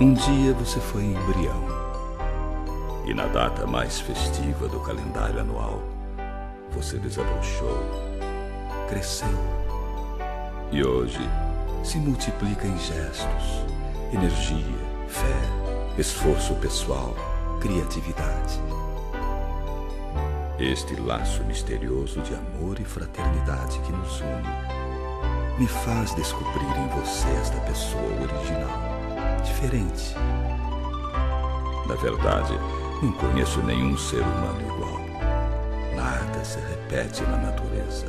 Um dia você foi embrião, e na data mais festiva do calendário anual, você desabrochou, cresceu, e hoje se multiplica em gestos, energia, fé, esforço pessoal, criatividade. Este laço misterioso de amor e fraternidade que nos une me faz descobrir em você esta pessoa original, diferente. Na verdade, não conheço nenhum ser humano igual. Nada se repete na natureza.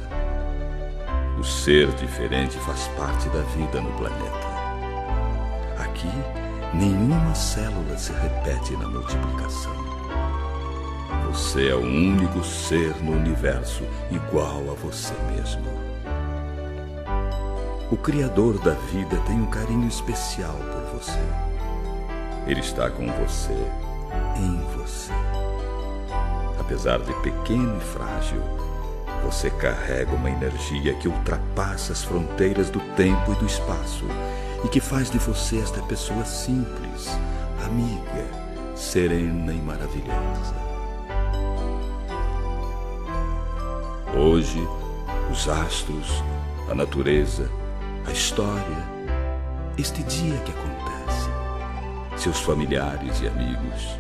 O ser diferente faz parte da vida no planeta. Aqui, nenhuma célula se repete na multiplicação. Você é o único ser no universo igual a você mesmo. O Criador da vida tem um carinho especial por você. Ele está com você, em você. Apesar de pequeno e frágil, você carrega uma energia que ultrapassa as fronteiras do tempo e do espaço e que faz de você esta pessoa simples, amiga, serena e maravilhosa. Hoje, os astros, a natureza, a história, este dia que acontece, seus familiares e amigos,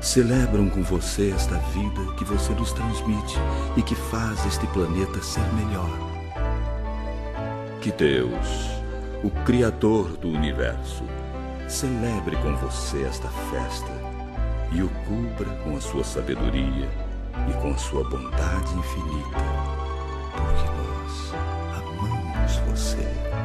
celebram com você esta vida que você nos transmite e que faz este planeta ser melhor. Que Deus, o Criador do Universo, celebre com você esta festa e o cubra com a sua sabedoria e com a sua bondade infinita, porque nós amamos você.